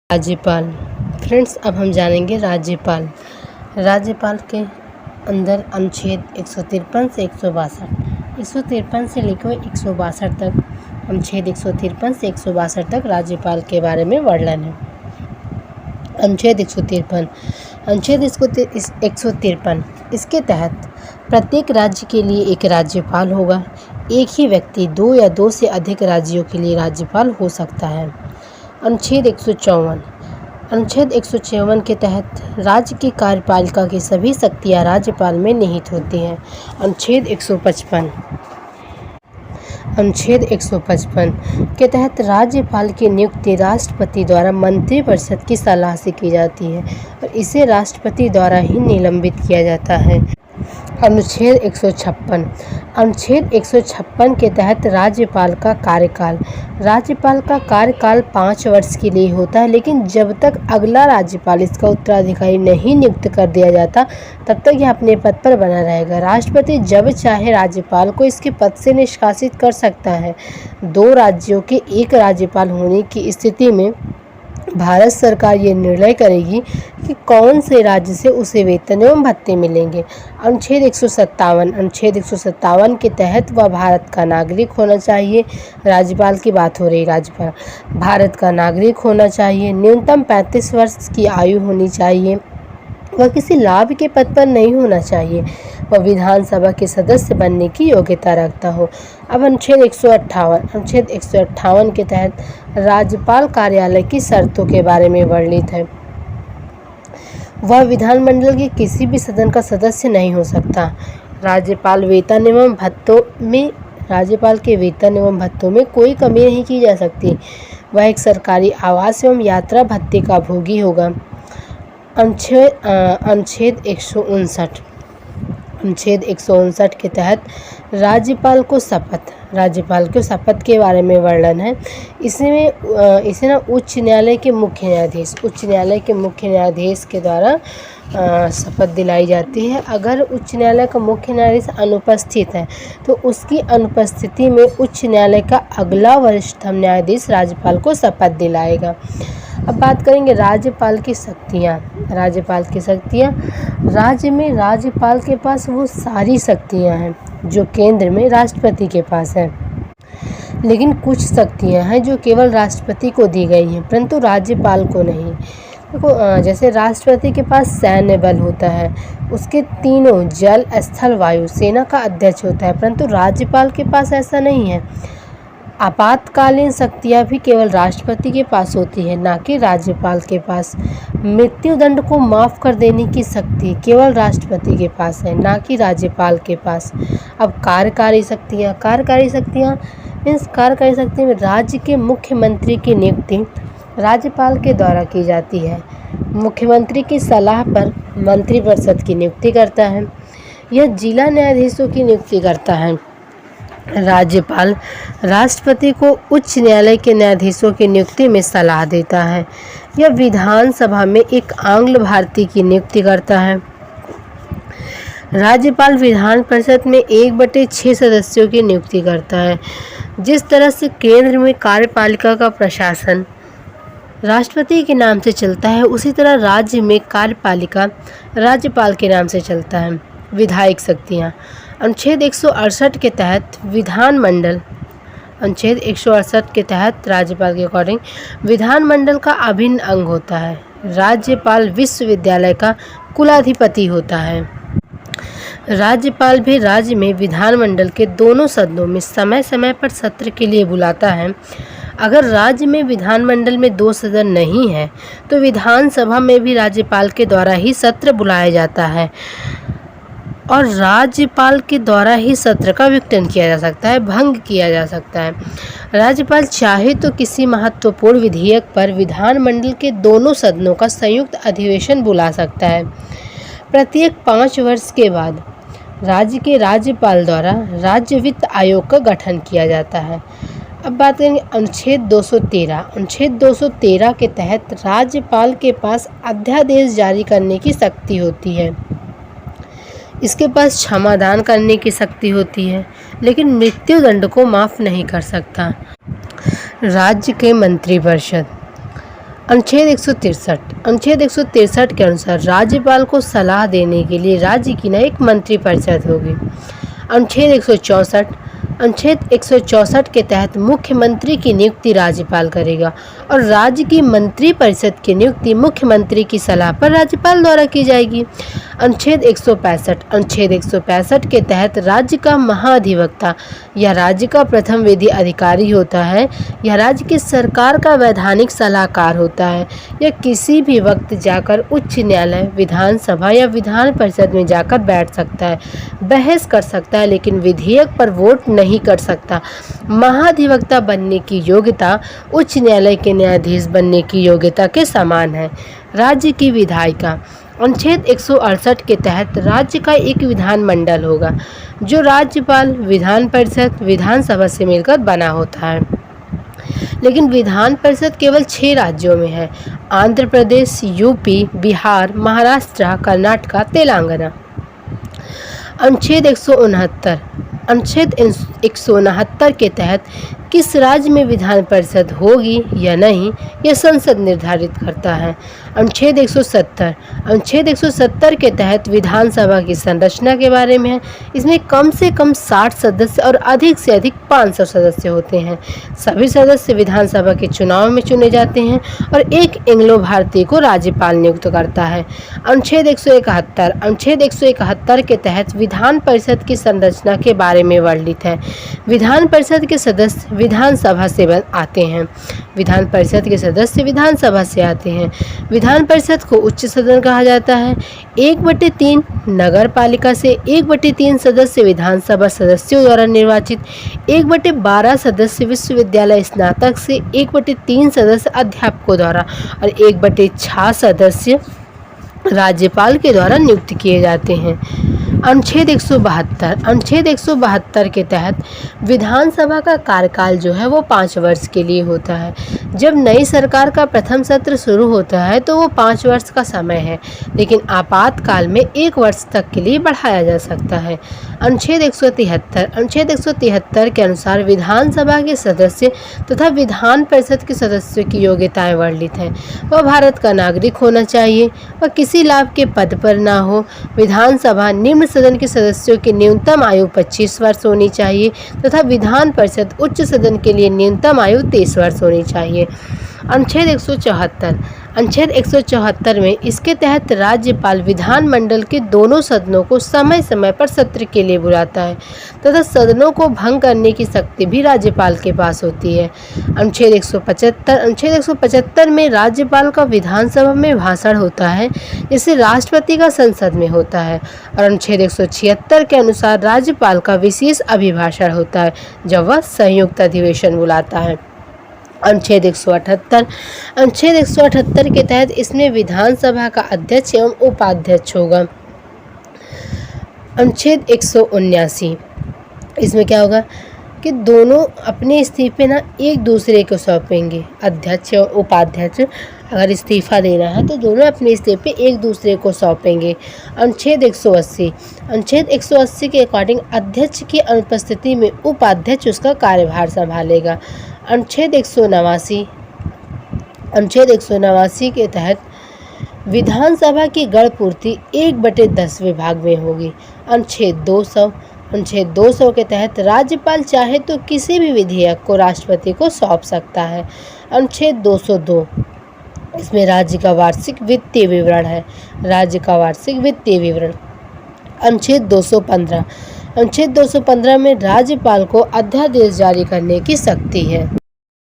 राज्यपाल। फ्रेंड्स, अब हम जानेंगे राज्यपाल। राज्यपाल के अंदर अनुच्छेद 153 से 163 से लेकर 162 तक, अनुच्छेद 153 से 162 तक राज्यपाल के बारे में वर्णन है। अनुच्छेद 153 इसके तहत प्रत्येक राज्य के लिए एक राज्यपाल होगा। एक ही व्यक्ति 2 या 2 से अधिक राज्यों के लिए राज्यपाल हो सकता है। अनुच्छेद 154 के तहत राज्य की कार्यपालिका की सभी शक्तियां राज्यपाल में निहित होती हैं। अनुच्छेद 155 के तहत राज्यपाल की नियुक्ति राष्ट्रपति द्वारा मंत्रिपरिषद की सलाह से की जाती है और इसे राष्ट्रपति द्वारा ही निलंबित किया जाता है। अनुच्छेद 156 के तहत राज्यपाल का कार्यकाल 5 वर्ष के लिए होता है, लेकिन जब तक अगला राज्यपाल इसका उत्तराधिकारी नहीं नियुक्त कर दिया जाता तब तक यह अपने पद पर बना रहेगा। राष्ट्रपति जब चाहे राज्यपाल को इसके पद से निष्कासित कर सकता है। 2 राज्यों के एक राज्यपाल होने की स्थिति में भारत सरकार ये निर्णय करेगी कि कौन से राज्य से उसे वेतन एवं भत्ते मिलेंगे। अनुच्छेद 157 के तहत वह भारत का नागरिक होना चाहिए। राज्यपाल की बात हो रही। राज्यपाल भारत का नागरिक होना चाहिए। न्यूनतम 35 वर्ष की आयु होनी चाहिए। वह किसी लाभ के पद पर नहीं होना चाहिए। वह विधानसभा के सदस्य बनने की योग्यता रखता हो। अब अनुच्छेद 158 के तहत राज्यपाल कार्यालय की शर्तों के बारे में वर्णित है। वह विधानमंडल के किसी भी सदन का सदस्य नहीं हो सकता। राज्यपाल के वेतन एवं भत्तों में कोई कमी नहीं की जा सकती। वह एक सरकारी आवास एवं यात्रा भत्ते का भोगी होगा। अनुच्छेद 159 के तहत राज्यपाल को शपथ के बारे में वर्णन है। इसे उच्च न्यायालय के मुख्य न्यायाधीश के द्वारा शपथ दिलाई जाती है। अगर उच्च न्यायालय का मुख्य न्यायाधीश अनुपस्थित है तो उसकी अनुपस्थिति में उच्च न्यायालय का अगला वरिष्ठतम न्यायाधीश राज्यपाल को शपथ दिलाएगा। अब बात करेंगे राज्यपाल की शक्तियाँ। राज्य में राज्यपाल के पास वो सारी शक्तियाँ हैं जो केंद्र में राष्ट्रपति के पास है, लेकिन कुछ शक्तियाँ हैं जो केवल राष्ट्रपति को दी गई हैं परंतु राज्यपाल को नहीं। देखो, जैसे राष्ट्रपति के पास सैन्य बल होता है, उसके तीनों जल, स्थल, वायु सेना का अध्यक्ष होता है, परंतु राज्यपाल के पास ऐसा नहीं है। आपातकालीन शक्तियाँ भी केवल राष्ट्रपति के पास होती है, ना कि राज्यपाल के पास। मृत्युदंड को माफ़ कर देने की शक्ति केवल राष्ट्रपति के पास है, ना कि राज्यपाल के पास। अब कार्यकारी शक्तियाँ में राज्य के मुख्यमंत्री की नियुक्ति राज्यपाल के द्वारा की जाती है। मुख्यमंत्री की सलाह पर मंत्रिपरिषद की नियुक्ति करता है। यह जिला न्यायाधीशों की नियुक्ति करता है। राज्यपाल राष्ट्रपति को उच्च न्यायालय के न्यायाधीशों की नियुक्ति में सलाह देता है। यह विधानसभा में एक आंग्ल भारतीय की नियुक्ति करता है। राज्यपाल विधान परिषद में 1/6 सदस्यों की नियुक्ति करता है। जिस तरह से केंद्र में कार्यपालिका का प्रशासन राष्ट्रपति के नाम से चलता है, उसी तरह राज्य में कार्यपालिका राज्यपाल के नाम से चलता है। विधायक शक्तियाँ। अनुच्छेद 168 के तहत राज्यपाल के अकॉर्डिंग विधानमंडल का अभिन्न अंग होता है। राज्यपाल विश्वविद्यालय का कुलाधिपति होता है। राज्यपाल भी राज्य में विधानमंडल के दोनों सदनों में समय समय पर सत्र के लिए बुलाता है। अगर राज्य में विधानमंडल में 2 सदन नहीं है तो विधानसभा में भी राज्यपाल के द्वारा ही सत्र बुलाया जाता है और राज्यपाल के द्वारा ही सत्र का विघटन किया जा सकता है, भंग किया जा सकता है। राज्यपाल चाहे तो किसी महत्वपूर्ण विधेयक पर विधानमंडल के दोनों सदनों का संयुक्त अधिवेशन बुला सकता है। प्रत्येक 5 वर्ष के बाद राज्य के राज्यपाल द्वारा राज्य वित्त आयोग का गठन किया जाता है। अब बात करेंगे अनुच्छेद 213 के तहत राज्यपाल के पास अध्यादेश जारी करने की शक्ति होती है। इसके पास क्षमादान करने की शक्ति होती है, लेकिन मृत्युदंड को माफ़ नहीं कर सकता। राज्य के मंत्रिपरिषद अनुच्छेद 163 के अनुसार राज्यपाल को सलाह देने के लिए राज्य की न एक मंत्रिपरिषद होगी। अनुच्छेद 164 के तहत मुख्यमंत्री की नियुक्ति राज्यपाल करेगा और राज्य की मंत्रिपरिषद की नियुक्ति मुख्यमंत्री की सलाह पर राज्यपाल द्वारा की जाएगी। अनुच्छेद 165 के तहत राज्य का महाधिवक्ता या राज्य का प्रथम विधि अधिकारी होता है या राज्य की सरकार का वैधानिक सलाहकार होता है या किसी भी वक्त जाकर उच्च न्यायालय, विधानसभा या विधान परिषद में जाकर बैठ सकता है, बहस कर सकता है, लेकिन विधेयक पर वोट नहीं कर सकता। महाधिवक्ता बनने की योग्यता उच्च न्यायालय के न्यायाधीश बनने की योग्यता के समान है। राज्य की विधायिका। अनुच्छेद 168 के तहत राज्य का एक विधानमंडल होगा जो राज्यपाल, विधान परिषद, विधानसभा से मिलकर बना होता है। लेकिन विधान परिषद केवल 6 राज्यों में है: आंध्र प्रदेश, यूपी, बिहार, महाराष्ट्र, कर्नाटक, तेलंगाना। अनुच्छेद 169 के तहत किस राज्य में विधान परिषद होगी या नहीं, यह संसद निर्धारित करता है। अनुच्छेद 170 के तहत विधानसभा की संरचना के बारे में है। इसमें कम से कम 60 सदस्य और अधिक से अधिक 500 सदस्य होते हैं। सभी सदस्य विधानसभा के चुनाव में चुने जाते हैं और एक एंग्लो भारतीय को राज्यपाल नियुक्त करता है। अनुच्छेद 171 के तहत विधान परिषद की संरचना के बारे में वर्णित है। विधान परिषद के सदस्य विधानसभा से आते हैं। विधान परिषद के सदस्य विधानसभा से आते हैं। विधान परिषद को उच्च सदन कहा जाता है। 1/3 नगर पालिका से 1/3 सदस्य विधानसभा सदस्यों द्वारा निर्वाचित, 1/12 सदस्य विश्वविद्यालय स्नातक से, 1/3 सदस्य अध्यापकों द्वारा और 1/6 सदस्य राज्यपाल के द्वारा नियुक्त किए जाते हैं। अनुच्छेद 172 के तहत विधानसभा का कार्यकाल जो है वो 5 वर्ष के लिए होता है। जब नई सरकार का प्रथम सत्र शुरू होता है तो वो 5 वर्ष का समय है, लेकिन आपातकाल में 1 वर्ष तक के लिए बढ़ाया जा सकता है। अनुच्छेद 173 के अनुसार विधानसभा के सदस्य तथा विधान परिषद के सदस्यों की योग्यताएं वर्णित हैं। वह भारत का नागरिक होना चाहिए, वह किसी लाभ के पद पर ना हो। विधानसभा निम्न सदन के सदस्यों की न्यूनतम आयु 25 वर्ष होनी चाहिए तथा विधान परिषद उच्च सदन के लिए न्यूनतम आयु 30 वर्ष होनी चाहिए। अनुच्छेद 174 में इसके तहत राज्यपाल विधानमंडल के दोनों सदनों को समय समय पर सत्र के लिए बुलाता है तथा सदनों को भंग करने की शक्ति भी राज्यपाल के पास होती है। अनुच्छेद 175 में राज्यपाल का विधानसभा में भाषण होता है, जिसे राष्ट्रपति का संसद में होता है, और अनुच्छेद 176 के अनुसार राज्यपाल का विशेष अभिभाषण होता है जब वह संयुक्त अधिवेशन बुलाता है। अनुच्छेद 178 के तहत इसमें विधानसभा का अध्यक्ष एवं उपाध्यक्ष होगा। अनुच्छेद 179 इसमें क्या होगा कि दोनों अपने इस्तीफे ना एक दूसरे को सौंपेंगे। अध्यक्ष और उपाध्यक्ष अगर इस्तीफा देना है तो दोनों अपने इस्तीफे एक दूसरे को सौंपेंगे। अनुच्छेद 180 के अकॉर्डिंग अध्यक्ष की अनुपस्थिति में उपाध्यक्ष उसका कार्यभार संभालेगा। अनुच्छेद 189 के तहत विधानसभा की गण पूर्ति 1/10 विभाग में होगी। अनुच्छेद 200 के तहत राज्यपाल चाहे तो किसी भी विधेयक को राष्ट्रपति को सौंप सकता है। अनुच्छेद 202 इसमें राज्य का वार्षिक वित्तीय विवरण है। अनुच्छेद 215 में राज्यपाल को अध्यादेश जारी करने की शक्ति है।